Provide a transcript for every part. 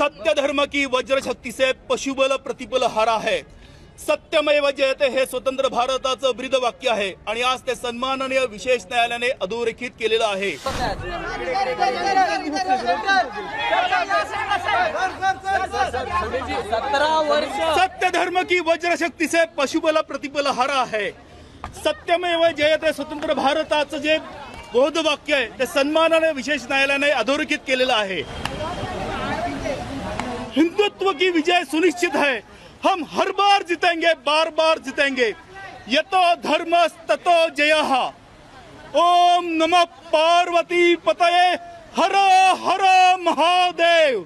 सत्य धर्म की वज्र शक्ती से पशुबल प्रतिबल हारा है, सत्यमेव जयते हे स्वतंत्र भारताचं ब्रीद वाक्य आहे आणि आज ते सन्माननीय विशेष न्यायालयाने अधोरेखित केलेलं आहे। सत्य धर्म की वज्र शक्ती से पशुबल प्रतिबल हारा है, सत्यमेव जयते स्वतंत्र भारताचं जे बोध वाक्य आहे ते सन्मानाने विशेष न्यायालयाने अधोरेखित केलेलं आहे। हिंदुत्व की विजय सुनिश्चित है, हम हर बार जीतेंगे, बार बार जीतेंगे। यतो धर्म ततो जयः। ओम नमः पार्वती पतये हर हर महादेव।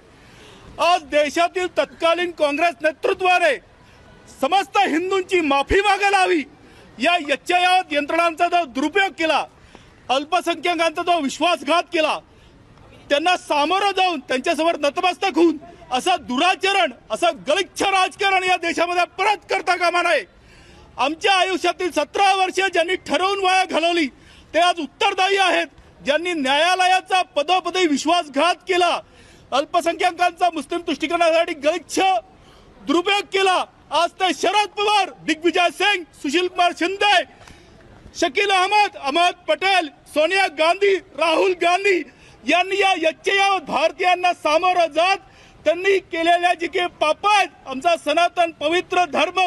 आज देशातील तत्कालीन काँग्रेस नेतृत्वाने समस्त हिंदूंची माफी मागायला हवी। या यच्चयावत यंत्रणांचा जो दुरुपयोग केला, अल्पसंख्याकांचा जो विश्वासघात केला, त्यांना सामोरं जाऊन त्यांच्यासमोर नतमस्तक होऊन असा दुराचरण, असं गलिच्छ राजकारण या देशामध्ये परत करता कामा नये। आमच्या आयुष्यातील 17 वर्षे ज्यांनी ठरवून वाया घालवली ते आज उत्तरदायी आहेत। ज्यांनी न्यायालयाचा पदोपदी विश्वासघात केला, अल्पसंख्याकांचा मुस्लिम तुष्टीकरणासाठी गलिच्छ दुरुपयोग केला, आज ते शरद पवार, दिग्विजय सिंग, सुशील कुमार शिंदे, शकील अहमद, अहमद पटेल, सोनिया गांधी, राहुल गांधी यांनी या यच्चयावत भारतीयांना सामोरं जात त्यांनी केलेल्या जे काही पाप आहेत, आमचा सनातन पवित्र धर्म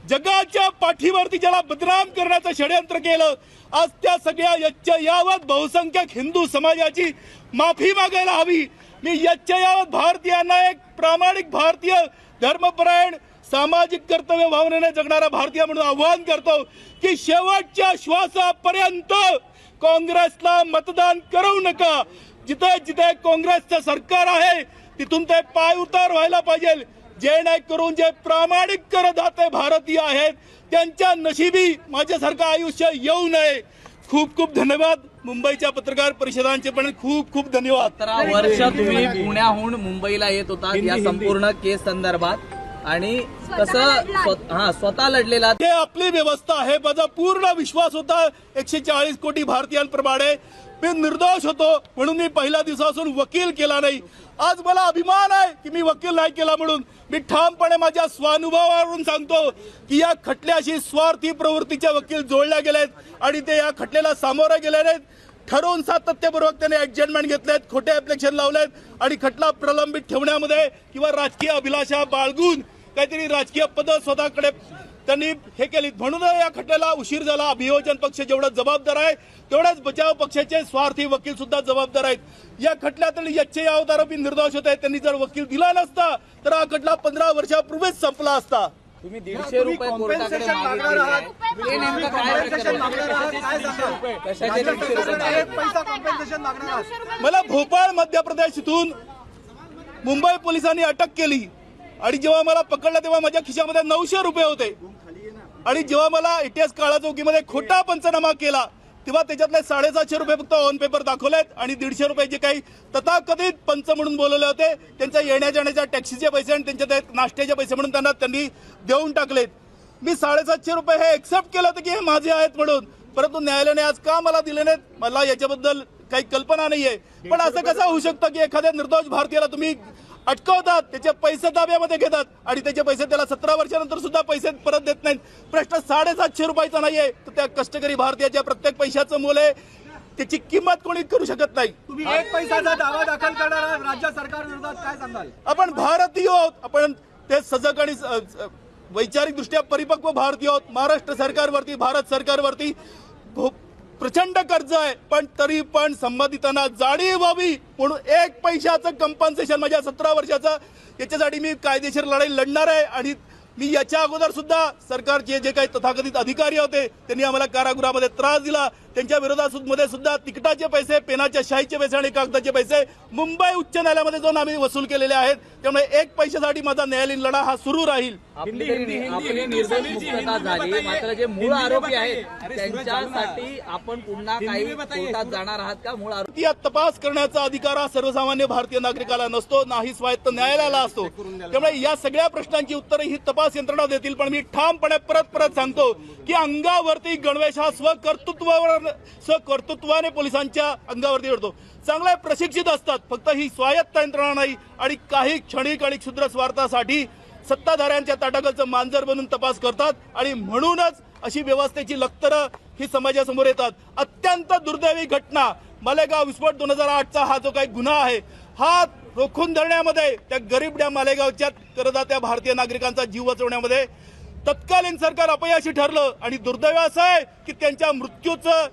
जगाच्या पाठीवरती ज्याला बदनाम करण्याचं षडयंत्र केलं, आज त्या सगळ्या यच्चयावत बहुसंख्यक हिंदू समाजाची माफी मागायला हवी। मी यच्चयावत भारतीयांना एक प्रामाणिक भारतीय, धर्मपरायण, सामाजिक कर्तव्य भावनेने जगणारा भारतीय म्हणून आवाहन करतो की शेवटच्या श्वासापर्यंत काँग्रेसला मतदान करू नका। जिथे जिथे काँग्रेसचं सरकार आहे तिथून ते पाय उतार व्हायला पाहिजे, जेणेकरून जे प्रामाणिक करदाते भारतीय आहेत त्यांच्या नशिबी माझ्यासारखं आयुष्य येऊ नये। खूप खूप धन्यवाद। मुंबईच्या पत्रकार परिषदांचे पण खूप खूप धन्यवाद। 17 वर्ष तुम्ही पुण्याहून मुंबईला येत होता या संपूर्ण केस संदर्भात आणि कसं स्वतः लढलेला, ते आपली व्यवस्था आहे। माझा पूर्ण विश्वास होता 140 कोटी भारतीयांप्रमाणे मी निर्दोष होतो म्हणून मी पहिल्या दिवसापासून वकील केला नाही। आज मला अभिमान आहे की मी वकील नाही केला म्हणून। मी ठामपणे माझ्या स्वानुभवावरून सांगतो की या खटल्याशी स्वार्थी प्रवृत्तीचे वकील जोडले गेलेत आणि ते या खटल्याला सामोरे गेले नाहीत। ठरवून सातत्यपूर्वक त्यांनी ऍडजस्टमेंट घेतलेत, खोटे ऍप्लिकेशन लावलेत आणि खटला प्रलंबित ठेवण्यामध्ये किंवा राजकीय अभिलाषा बाळगून काहीतरी राजकीय पद स्वतःकडे त्यांनी हे केली, म्हणून या खटल्याला उशीर झाला। अभियोजन पक्ष जेवढा जबाबदार आहे तेवढाच बचाव पक्षाचे स्वार्थी वकील सुद्धा जबाबदार आहेत। या खटल्यातील यच्चयावत आरोपी निर्दोष होते, त्यांनी जर वकील दिला नसता तर हा खटला 15 वर्षापूर्वीच संपला असता। तुम्ही 150 रुपये कोर्टाकडे मागणार आहात, हे नेमकं काय प्रकरण? मला भोपाळ मध्य प्रदेश इथून मुंबई पोलिसांनी अटक केली आणि जेव्हा मला पकडलं तेव्हा माझ्या खिशामध्ये 900 रुपये होते आणि जेव्हा मला इतिहास काळा चौकीमध्ये खोटा पंचनामा केला तेव्हा त्याच्यातले 750 रुपये फक्त ऑन पेपर दाखवलेत आणि 150 रुपये जे काही तथाकथित पंच म्हणून बोलवले होते त्यांच्या येण्या जाण्याच्या टॅक्सीचे पैसे आणि त्यांच्या नाश्त्याचे पैसे म्हणून त्यांनी देऊन टाकलेत। मी 750 रुपये हे एक्सेप्ट केलं होतं की हे माझे आहेत म्हणून, परंतु न्यायालयाने आज का मला दिले नाहीत मला याच्याबद्दल काही कल्पना नाहीये। पण असं कसं होऊ शकतं की एखाद्या निर्दोष भारतीयाला तुम्ही अटकवतात, त्याचे पैसे ताब्यामध्ये घेतात आणि त्याचे पैसे त्याला 17 वर्षानंतर सुद्धा पैसे परत देत नाहीत। प्रश्न 750 रुपयाचा नाहीये, तर त्या कष्टकरी भारतीयाच्या प्रत्येक पैशाचं मोल आहे, त्याची किंमत कोणी करू शकत नाही। तुम्ही 1 पैशाचा दावा दाखल करणार आहात राज्य सरकार विरोधात, काय सांगाल? आपण भारतीय आहोत, आपण ते सजग आणि वैचारिक दृष्ट्या परिपक्व भारतीय आहोत। महाराष्ट्र सरकारवरती, भारत सरकारवरती प्रचंड कर्ज आहे, पण तरी पण संबंधितांना जाणीव व्हावी म्हणून 1 पैशाचं कंपन्सेशन माझ्या 17 वर्षाचं याच्यासाठी मी कायदेशीर लढाई लढणार आहे। आणि मी याच्या अगोदर सुद्धा सरकारचे जे काही तथाकथित अधिकारी होते त्यांनी आम्हाला कारागृहामध्ये त्रास दिला, त्यांच्या विरोधात सुद्धा तिकिटाचे पैसे, पेनाच्या शाईचे पैसे आणि कागदाचे पैसे मुंबई उच्च न्यायालयामध्ये जाऊन आम्ही वसूल केलेले आहेत। त्यामुळे 1 पैशासाठी माझा न्यायालयीन लढा हा सुरू राहील। आपली निर्दोष मुक्तता झाली, मात्र जे मूळ आरोपी आहेत त्यांच्यासाठी आपण पुन्हा काही कोर्टात जाणार आहात का? मूळ आरोपी तपास करण्याचा अधिकार हा सर्वसामान्य भारतीय नागरिकाला नसतो, नाही स्वायत्त न्यायालयाला असतो। त्यामुळे या सगळ्या प्रश्नांची उत्तरे ही तपास तपास यंत्रणा देतील, पण मी ठामपणे परत सांगतो की अंगावरती गणवेश हा स्वकर्तृत्वाने पोलिसांच्या अंगावरती चढतो. चांगले प्रशिक्षित असतात, फक्त ही स्वायत्त यंत्रणा नाही आणि काही क्षणिक आणि क्षुद्र स्वार्थासाठी सत्ताधाऱ्यांच्या ताटाखालचं मांजर बनून तपास करतात आणि म्हणूनच अशी व्यवस्थेची लखतरं ही समाजासमोर येतात. अत्यंत दुर्दैवी घटना मालेगाव विस्फोट 2008चा हा जो काही गुन्हा आहे हा रोखून धरण्यामध्ये, त्या गरीबड्या मालेगावच्या करदात्या भारतीय नागरिकांचा जीव वाचवण्यामध्ये तत्कालीन सरकार अपयशी ठरलं आणि दुर्दैव असं आहे की त्यांच्या मृत्यूचं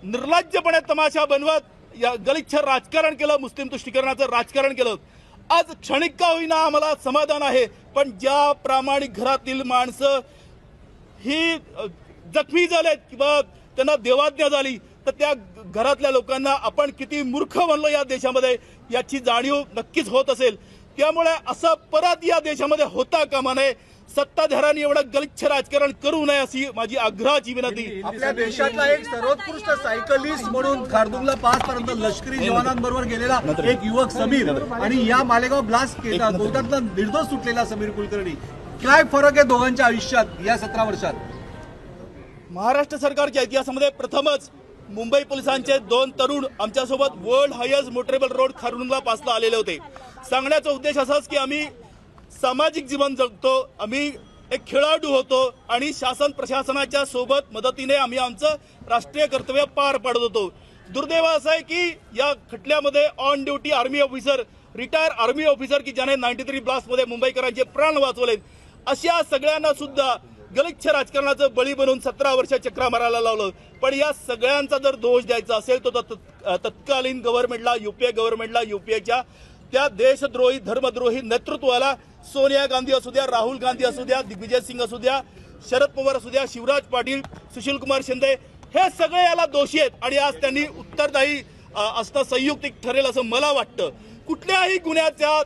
निर्लज्जपणे तमाशा बनवत या गलिच्छ राजकारण केलं, मुस्लिम तुष्टीकरणाचं राजकारण केलं. आज क्षणिक का होईना आम्हाला समाधान आहे, पण ज्या प्रामाणिक घरातील माणसं ही जखमी झालेत किंवा त्यांना देवाज्ञा झाली, तर त्या घरातल्या लोकांना आपण किती मूर्ख बनलो या देशामध्ये याची जाणीव नक्कीच होत असेल. त्यामुळे असं परत या देशामध्ये होता कामा नये. सत्ताधाऱ्यांनी एवढं गलिच्छ राजकारण करू नये अशी माझी आग्रहाची विनंती. आपल्या देशातला एक सर्वोत्कृष्ट सायकलिस्ट म्हणून खारदुंगला 5 पर्यंत लष्करी जवानांबरोबर गेलेला एक युवक समीर आणि या मालेगाव ब्लास्ट कोर्टातला निर्दोष सुटलेला समीर कुलकर्णी, काय फरक आहे दोघांच्या आयुष्यात या 17 वर्षात? महाराष्ट्र सरकारच्या इतिहासामध्ये प्रथमच मुंबई पोलिसांचे 2 तरुण आमच्यासोबत world highest motorable road Khardungla पासला आलेले होते. सांगण्याचा उद्देश असाच की आम्ही सामाजिक जीवन जगतो, आम्ही एक खेळाडू होतो आणि शासन प्रशासनाच्या सोबत मदतीने आम्ही आमचं राष्ट्रीय कर्तव्य पार पाडत होतो. दुर्दैव असं आहे की या खटल्यामध्ये on duty army officer, retire army officer की ज्याने 93 ब्लास्टमध्ये मुंबईकरांचे प्राण वाचवलेत, अशा सगळ्यांना सुद्धा गलिच्छ राजकारणाचं बळी बनवून 17 वर्ष चक्रा मारायला लावलं. पण या सगळ्यांचा जर दोष द्यायचा असेल तर तत्कालीन गव्हर्नमेंटला, युपीए गव्हर्नमेंटला, युपीएच्या त्या देशद्रोही धर्मद्रोही नेतृत्वाला, सोनिया गांधी असू द्या, राहुल गांधी असू द्या, दिग्विजय सिंग असू द्या, शरद पवार असू द्या, शिवराज पाटील, सुशीलकुमार शिंदे, हे सगळे याला दोषी आहेत आणि आज त्यांनी उत्तरदायी असणं संयुक्तिक ठरेल असं मला वाटतं. कुठल्याही गुन्ह्याचा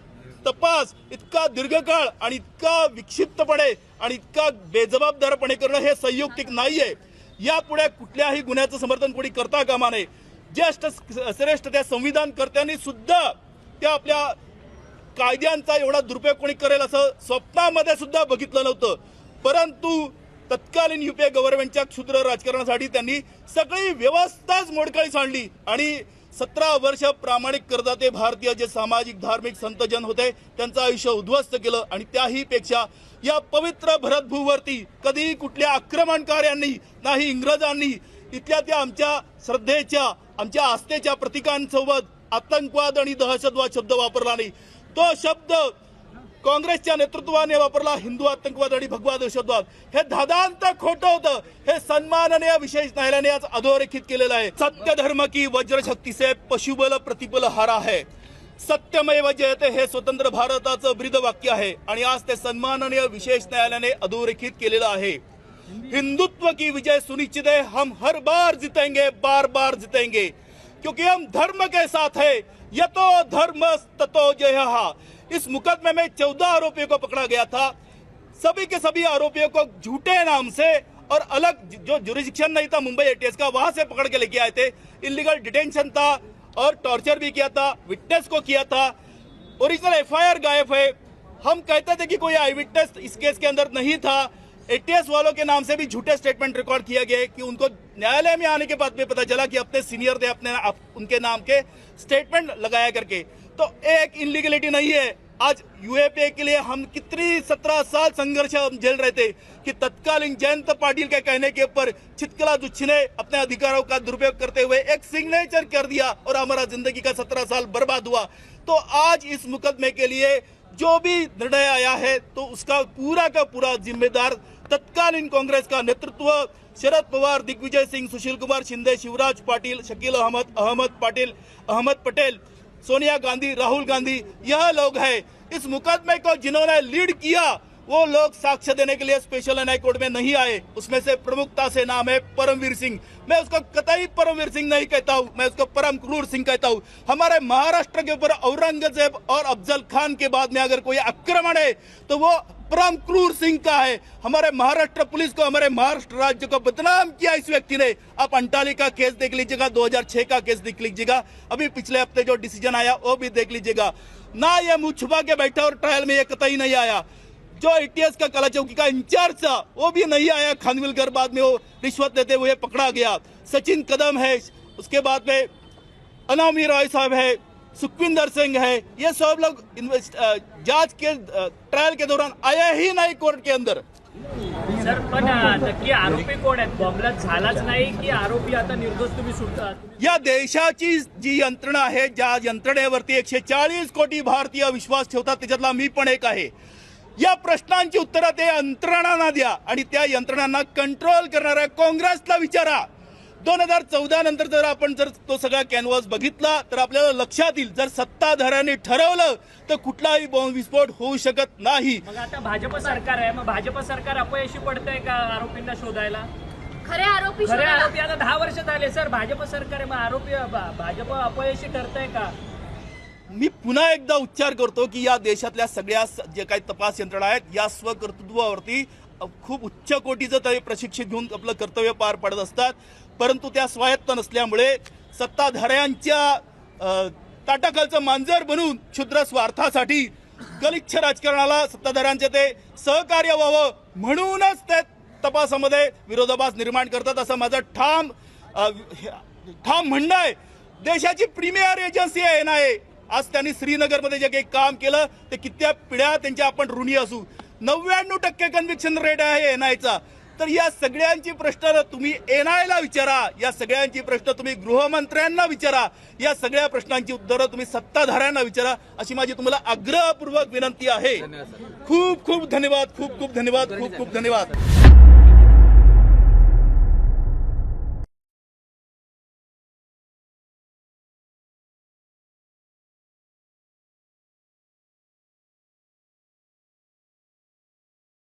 तपास इतका दीर्घकाळ आणि इतका विक्षिप्तपणे आणि इतका बेजबाबदारपणे करणं हे संयुक्तिक नाहीये. यापुढे कुठल्याही गुन्ह्याचं समर्थन कोणी करता कामा नये. ज्येष्ठ श्रेष्ठ त्या संविधानकर्त्यांनी सुद्धा त्या आपल्या कायद्यांचा एवढा दुरुपयोग कोणी करेल असं स्वप्नामध्ये सुद्धा बघितलं नव्हतं. परंतु तत्कालीन युपीए गव्हर्नमेंटच्या क्षुद्र राजकारणासाठी त्यांनी सगळी व्यवस्थाच मोडकळीस आणली आणि 17 वर्ष प्रामाणिक करदाते भारतीय जे सामाजिक धार्मिक संतजन होते त्यांचं आयुष्य उद्ध्वस्त केलं. आणि त्याही पेक्षा या पवित्र भरतभूमीवरती कधी कुठल्या आक्रमणकार्यांनी नाही इंग्रजांनी इथल्या त्या आमच्या श्रद्धेच्या, आमच्या आस्थेच्या प्रतिकांसोबत आतंकवाद आणि दहशतवाद शब्द वापरला नाही. तो शब्द काँग्रेसच्या नेतृत्वाने वापरला, हिंदू आतंकवाद आणि भगवा दहशतवाद. हे धादांत खोटं होतं. हे सन्माननीय विशेष न्यायालयाने आज अधोरेखित केलेलं आहे. सत्य धर्म की वज्रशक्ती से पशुबल प्रतिबल हारा है, सत्यमेव जयते हे स्वतंत्र भारताचं ब्रीद वाक्य आहे आणि आज ते सन्माननीय विशेष न्यायालयाने अधोरेखित केलेलं आहे. हिंदुत्व की विजय सुनिश्चित है, हम हर बार जीतेंगे, बार बार जीतेंगे, क्योंकि हम धर्म के साथ है. यतो धर्म ततो जयः. इस मुकदमे में 14 आरोपियों को पकड़ा गया था. सभी के सभी आरोपियों को झूठे नाम से और अलग जो जुरिडिक्शन नहीं था मुंबई एटीएस का, वहां से पकड़ के लेके आए थे. इलीगल डिटेंशन था और टॉर्चर भी किया था, विटनेस को किया था. ओरिजिनल एफआईआर गायब है. हम कहते थे कि कोई आई विटनेस इस केस के अंदर नहीं था. एटीएस वालों के नाम से भी झूठे स्टेटमेंट रिकॉर्ड किया गया कि उनको न्यायालय में आने के बाद में पता चला कि अपने सीनियर थे, उनके नाम के स्टेटमेंट लगाया करके. तो एक इनलीगलिटी नहीं है. आज यूएपीए के लिए हम कितनी 17 साल संघर्ष हम झेल रहे थे कि तत्कालीन जयंत पाटिल के कहने के ऊपर चितकला जुच्छी ने अपने अधिकारों का दुरुपयोग करते हुए एक सिग्नेचर कर दिया और हमारा जिंदगी का 17 साल बर्बाद हुआ. तो आज इस मुकदमे के लिए जो भी निर्णय आया है तो उसका पूरा का पूरा जिम्मेदार तत्कालीन कांग्रेस का नेतृत्व, शरद पवार, दिग्विजय सिंह, सुशील कुमार शिंदे, शिवराज पाटिल, शकील अहमद पटेल, सोनिया गांधी, राहुल गांधी, यह लोग हैं. इस मुकदमे को जिन्होंने लीड किया वो लोग साक्ष्य देने के लिए स्पेशल एनआई कोर्ट में नहीं आए. उसमें से प्रमुखता से नाम है परमवीर सिंह. मैं उसको कतई परमवीर सिंह नहीं कहता हूं, मैं उसको परम क्रूर सिंह कहता हूं. हमारे महाराष्ट्र के ऊपर औरंगजेब और अफजल खान के बाद में अगर कोई आक्रमण है तो वो परम क्रूर सिंह का है. हमारे महाराष्ट्र पुलिस को, हमारे महाराष्ट्र राज्य को बदनाम किया इस व्यक्ति ने. आप अंटाली का केस देख लीजिएगा, 2006 का केस देख लीजिएगा, अभी पिछले हफ्ते जो डिसीजन आया वो भी देख लीजिएगा. ना ये मुंह छुपा के बैठा और ट्रायल में ये कतई नहीं आया. जो ATS का कला चौकी का इंचार्ज था वो भी नहीं आया खानविलकर, बाद में वो रिश्वत लेते हुए पकड़ा गया। सचिन कदम है, उसके बाद में अनामी रॉय साहब है, सुखविंदर सिंह है, ये सब लोग जांच के ट्रायल के दौरान आया ही नहीं कोर्ट के अंदर। सर पण नक्की आरोपी कोण आहेत? बॉम्बलाच झालाच नाही की आरोपी आता निर्दोष तुम्ही सुटता? या देशाची जी यंत्रणा आहे, ज्या यंत्रणेवरती 140 कोटी भारतीय विश्वास ठेवतात, त्याच्यातला मी पण एक आहे। या प्रश्नांची उत्तरं ते यंत्रणांना द्या आणि त्या यंत्रणांना कंट्रोल करणाऱ्या काँग्रेसला विचारा। 2014 नंतर जर आपण तो सगळा कॅनव्हास बघितला तर आपल्याला लक्षात येईल, जर सत्ताधाऱ्यांनी ठरवलं तर कुठलाही बॉम्ब विस्फोट होऊ शकत नाही। मग आता भाजप सरकार आहे, मग भाजप सरकार अपयशी पडतंय का आरोपींना शोधायला? खरे आरोपी आता 10 वर्ष झाले सर भाजप सरकार आहे, मग आरोपी भाजप अपयशी ठरतंय का? मी पुन्हा एकदा उच्चार करतो की या देशातल्या सगळ्या जे काही तपास यंत्रणा आहेत या स्वकर्तृत्वावरती खूप उच्च कोटीचं ते प्रशिक्षित घेऊन आपलं कर्तव्य पार पाडत असतात, परंतु त्या स्वायत्त नसल्यामुळे सत्ताधाऱ्यांच्या ताटाखालचं मांजर बनून क्षुद्र स्वार्थासाठी गलिच्छ राजकारणाला सत्ताधाऱ्यांचे ते सहकार्य व्हावं म्हणूनच ते तपासामध्ये विरोधाभास निर्माण करतात, असं माझं ठाम म्हणणं आहे। देशाची प्रीमियर एजन्सी आहे NIA। आज त्यांनी श्रीनगरमध्ये जे काही काम केलं ते कित्या पिढ्या त्यांच्या आपण ऋणी असू। 99% कन्व्हिक्शन रेट आहे NIAचा। तर या सगळ्यांची प्रश्न तुम्ही NIAला विचारा, या सगळ्यांची प्रश्न तुम्ही गृहमंत्र्यांना विचारा, या सगळ्या प्रश्नांची उत्तरं तुम्ही सत्ताधाऱ्यांना विचारा, अशी माझी तुम्हाला आग्रहपूर्वक विनंती आहे। खूप खूप धन्यवाद, खूप खूप धन्यवाद, खूप खूप धन्यवाद।